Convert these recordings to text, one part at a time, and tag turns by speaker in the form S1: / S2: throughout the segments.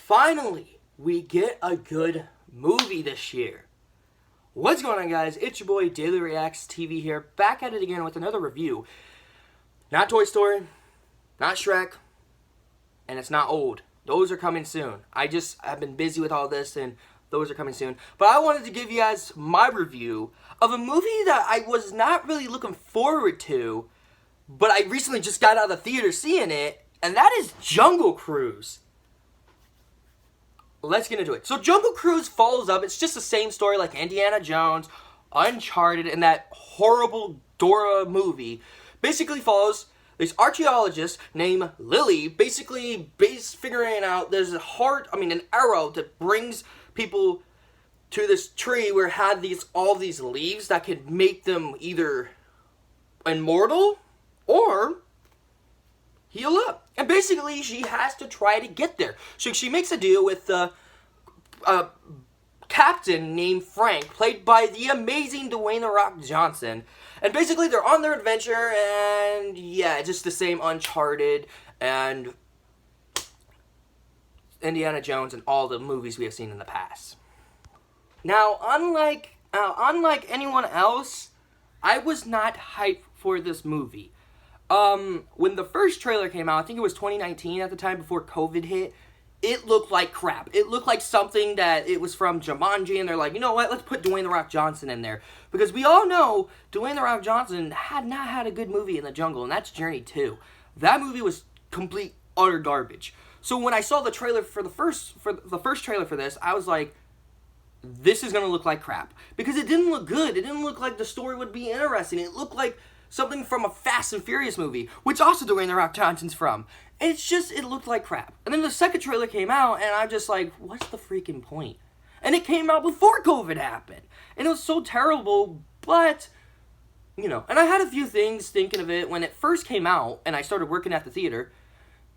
S1: Finally, we get a good movie this year. What's going on, guys? It's your boy Daily Reacts TV here, back at it again with another review. Not Toy Story, not Shrek, and it's not old. Those are coming soon. I've been busy with all this, and those are coming soon. But I wanted to give you guys my review of a movie that I was not really looking forward to, but I recently just got out of the theater seeing it, and that is Jungle Cruise. Let's get into it. So Jungle Cruise follows up. It's just the same story like Indiana Jones, Uncharted, and that horrible Dora movie. Basically follows this archaeologist named Lily, basically figuring out there's an arrow that brings people to this tree where it had all these leaves that could make them either immortal or heal up. And basically, she has to try to get there. So she makes a deal with a captain named Frank, played by the amazing Dwayne "The Rock" Johnson. And basically, they're on their adventure, and yeah, just the same Uncharted and Indiana Jones and all the movies we have seen in the past. Now, unlike anyone else, I was not hyped for this movie. When the first trailer came out, I think it was 2019 at the time before COVID hit, it looked like crap. It looked like something that it was from Jumanji, and they're like, you know what, let's put Dwayne "The Rock" Johnson in there. Because we all know Dwayne "The Rock" Johnson had not had a good movie in the jungle, and that's Journey 2. That movie was complete, utter garbage. So when I saw the trailer for the first trailer for this, I was like, this is going to look like crap. Because it didn't look good. It didn't look like the story would be interesting. It looked like something from a Fast and Furious movie, which also Dwayne "The Rock" Johnson's from. It looked like crap. And then the second trailer came out, and I'm just like, what's the freaking point? And it came out before COVID happened. And it was so terrible, but, you know. And I had a few things thinking of it when it first came out, and I started working at the theater.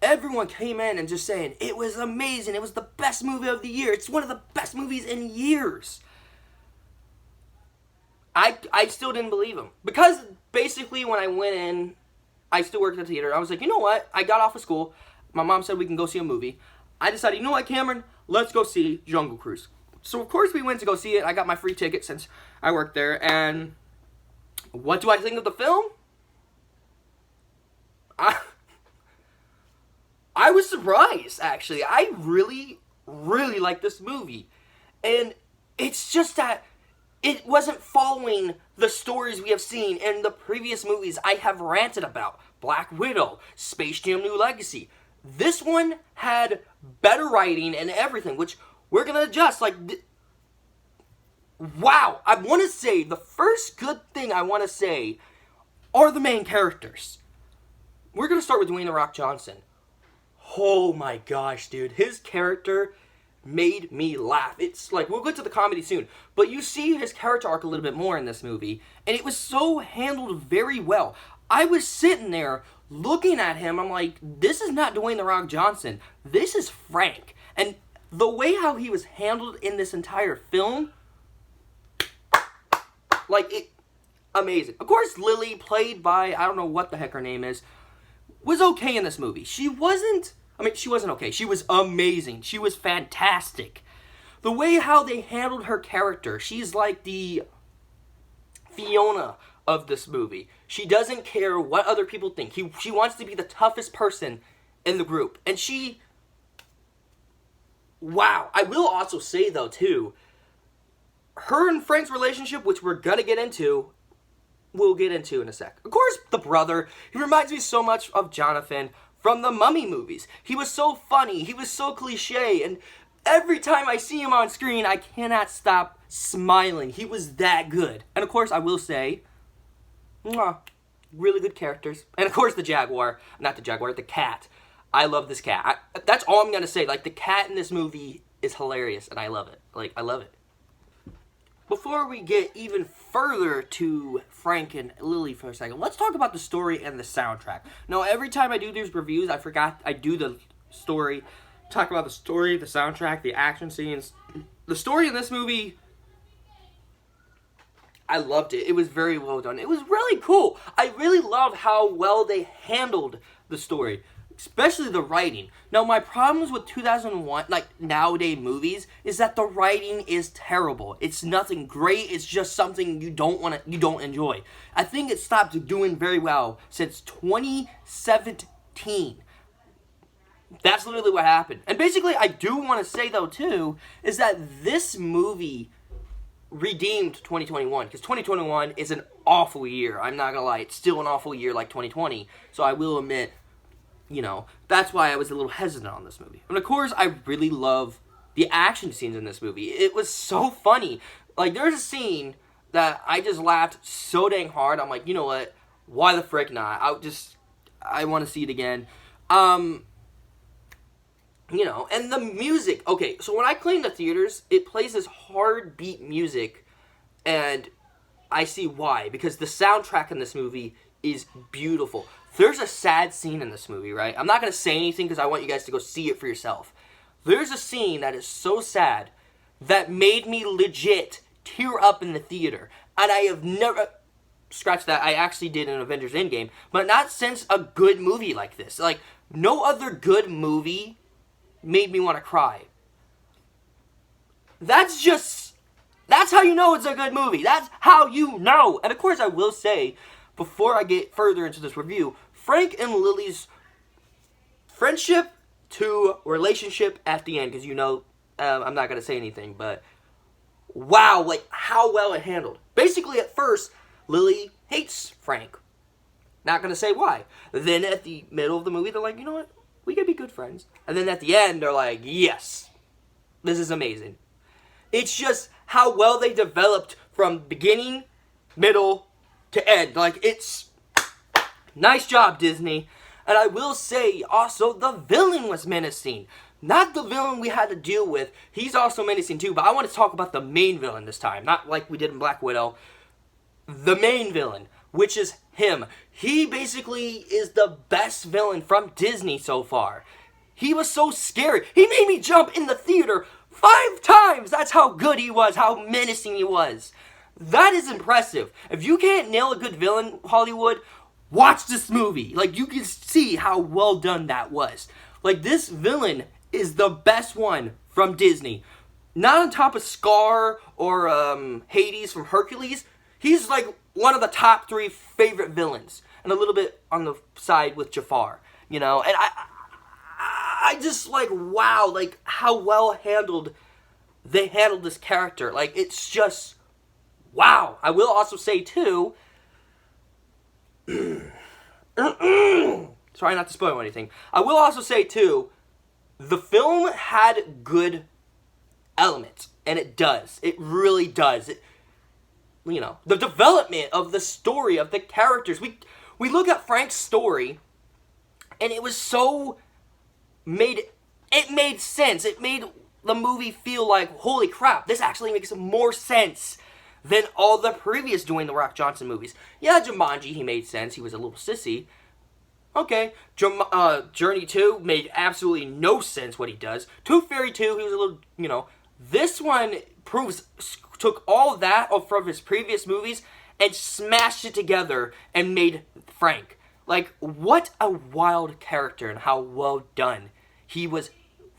S1: Everyone came in and just saying, it was amazing, it was the best movie of the year, it's one of the best movies in years. I still didn't believe him. Because basically when I went in, I still worked at the theater. I was like, you know what? I got off of school. My mom said we can go see a movie. I decided, you know what, Cameron? Let's go see Jungle Cruise. So, of course, we went to go see it. I got my free ticket since I worked there. And what do I think of the film? I was surprised, actually. I really, really like this movie. And it's just that it wasn't following the stories we have seen in the previous movies I have ranted about. Black Widow, Space Jam: New Legacy. This one had better writing and everything, which we're going to adjust. Wow. I want to say, the first good thing I want to say are the main characters. We're going to start with Dwayne "The Rock" Johnson. Oh my gosh, dude. His character made me laugh. It's like, we'll get to the comedy soon, but you see his character arc a little bit more in this movie, and it was so handled very well. I was sitting there looking at him, I'm like, this is not Dwayne "The Rock" Johnson. This is Frank. And the way how he was handled in this entire film, amazing. Of course, Lily, played by, I don't know what the heck her name is, was okay in this movie. She wasn't okay. She was amazing. She was fantastic. The way how they handled her character, she's like the Fiona of this movie. She doesn't care what other people think. She wants to be the toughest person in the group. And wow. I will also say, though, too, her and Frank's relationship, which we're gonna get into, we'll get into in a sec. Of course, the brother, he reminds me so much of Jonathan from the Mummy movies. He was so funny, he was so cliche, and every time I see him on screen, I cannot stop smiling. He was that good. And of course, I will say, really good characters. And of course, the cat. I love this cat. That's all I'm gonna say. Like, the cat in this movie is hilarious, and I love it. I love it. Before we get even further to Frank and Lily for a second, let's talk about the story and the soundtrack. Now, every time I do these reviews, I do the story, talk about the story, the soundtrack, the action scenes. The story in this movie, I loved it. It was very well done. It was really cool. I really love how well they handled the story. especially the writing. Now, my problems with 2001, like nowadays movies, is that the writing is terrible. It's nothing great. It's just something you don't enjoy. I think it stopped doing very well since 2017. That's literally what happened. And basically, I do want to say though too, is that this movie redeemed 2021, because 2021 is an awful year. I'm not gonna lie, it's still an awful year like 2020. So I will admit, that's why I was a little hesitant on this movie. And of course, I really love the action scenes in this movie. It was so funny. Like, there's a scene that I just laughed so dang hard. I'm like, you know what? Why the frick not? I want to see it again. And the music. Okay, so when I clean the theaters, it plays this hard beat music, and I see why. Because the soundtrack in this movie is beautiful. There's a sad scene in this movie, right? I'm not going to say anything because I want you guys to go see it for yourself. There's a scene that is so sad that made me legit tear up in the theater. And I have never... Scratch that, I actually did in Avengers Endgame, but not since a good movie like this. Like, no other good movie made me want to cry. That's how you know it's a good movie. That's how you know. And of course, I will say, before I get further into this review, Frank and Lily's friendship to relationship at the end, because I'm not going to say anything, but wow, like how well it handled. Basically, at first, Lily hates Frank. Not going to say why. Then at the middle of the movie, they're like, you know what? We can be good friends. And then at the end, they're like, yes, this is amazing. It's just how well they developed from beginning, middle, to end. Like, it's nice job, Disney. And I will say, also, the villain was menacing. Not the villain we had to deal with. He's also menacing too, but I want to talk about the main villain this time. Not like we did in Black Widow. The main villain, which is him. He basically is the best villain from Disney so far. He was so scary. He made me jump in the theater 5 times. That's how good he was, how menacing he was. That is impressive. If you can't nail a good villain, Hollywood, watch this movie. Like, you can see how well done that was. Like, this villain is the best one from Disney. Not on top of Scar or Hades from Hercules. He's like one of the top 3 favorite villains. And a little bit on the side with Jafar. And I just like, wow, like how well they handled this character. Like, it's just, wow. I will also say too, sorry not to spoil anything. I will also say too, the film had good elements. And it does. It really does. The development of the story, of the characters. We look at Frank's story, and it was so it made sense. It made the movie feel like, holy crap, this actually makes more sense than all the previous Dwayne The Rock Johnson movies. Yeah, Jumanji, he made sense. He was a little sissy. Okay. Journey 2 made absolutely no sense what he does. Tooth Fairy 2, he was a little, This one took all that from his previous movies and smashed it together and made Frank. Like, what a wild character and how well done he was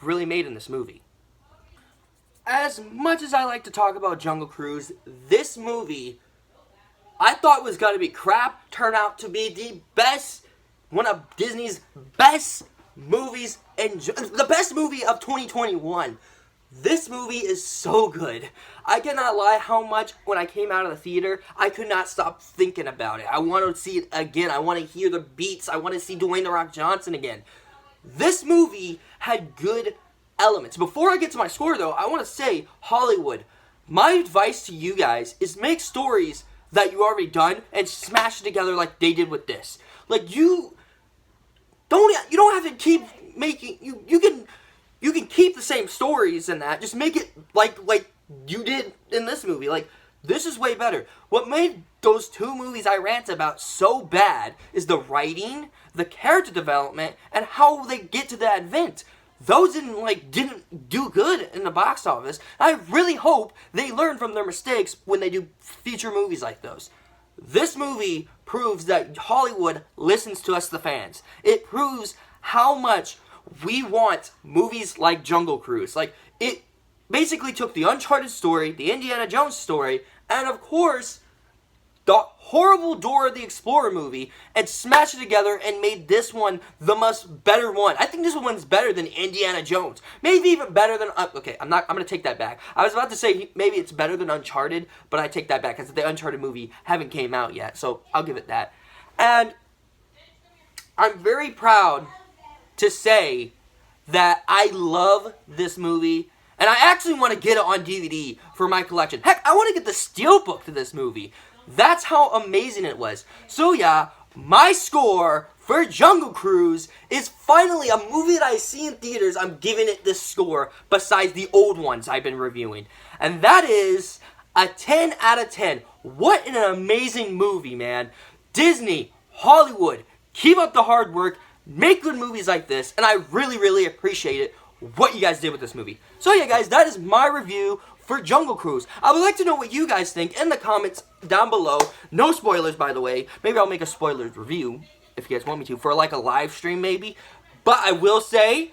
S1: really made in this movie. As much as I like to talk about Jungle Cruise, this movie I thought was going to be crap, turned out to be the best, one of Disney's best movies, and the best movie of 2021. This movie is so good. I cannot lie how much when I came out of the theater, I could not stop thinking about it. I want to see it again. I want to hear the beats. I want to see Dwayne The Rock Johnson again. This movie had good elements. Before I get to my score though, I want to say, Hollywood, my advice to you guys is make stories that you already done and smash it together like they did with this. Like, you don't have to keep making, you can keep the same stories and that. Just make it like you did in this movie. Like, this is way better. What made those 2 movies I rant about so bad is the writing, the character development, and how they get to that event. Those didn't do good in the box office. I really hope they learn from their mistakes when they do future movies like those. This movie proves that Hollywood listens to us, the fans. It proves how much we want movies like Jungle Cruise. Like, it basically took the Uncharted story, the Indiana Jones story, and of course, the horrible Dora the Explorer movie, and smashed it together and made this one the most better one. I think this one's better than Indiana Jones. Maybe even better than... okay, I'm going to take that back. I was about to say maybe it's better than Uncharted, but I take that back because the Uncharted movie haven't came out yet, so I'll give it that. And I'm very proud to say that I love this movie, and I actually want to get it on DVD for my collection. Heck, I want to get the steelbook to this movie. That's how amazing it was. So yeah, my score for Jungle Cruise is finally a movie that I see in theaters. I'm giving it this score besides the old ones I've been reviewing. And that is a 10 out of 10. What an amazing movie, man. Disney, Hollywood, keep up the hard work. Make good movies like this. And I really, really appreciate it, what you guys did with this movie. So yeah, guys, that is my review for Jungle Cruise. I would like to know what you guys think in the comments down below. No spoilers, by the way. Maybe I'll make a spoilers review, if you guys want me to, for like a live stream maybe. But I will say,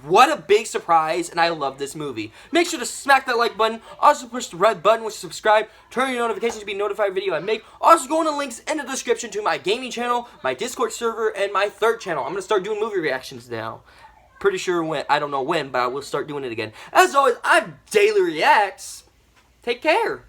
S1: what a big surprise, and I love this movie. Make sure to smack that like button. Also push the red button, which is subscribe. Turn your notifications to be notified of video I make. Also go on the links in the description to my gaming channel, my Discord server, and my third channel. I'm going to start doing movie reactions now. Pretty sure when, I don't know when, but I will start doing it again. As always, I'm Daily Reacts. Take care.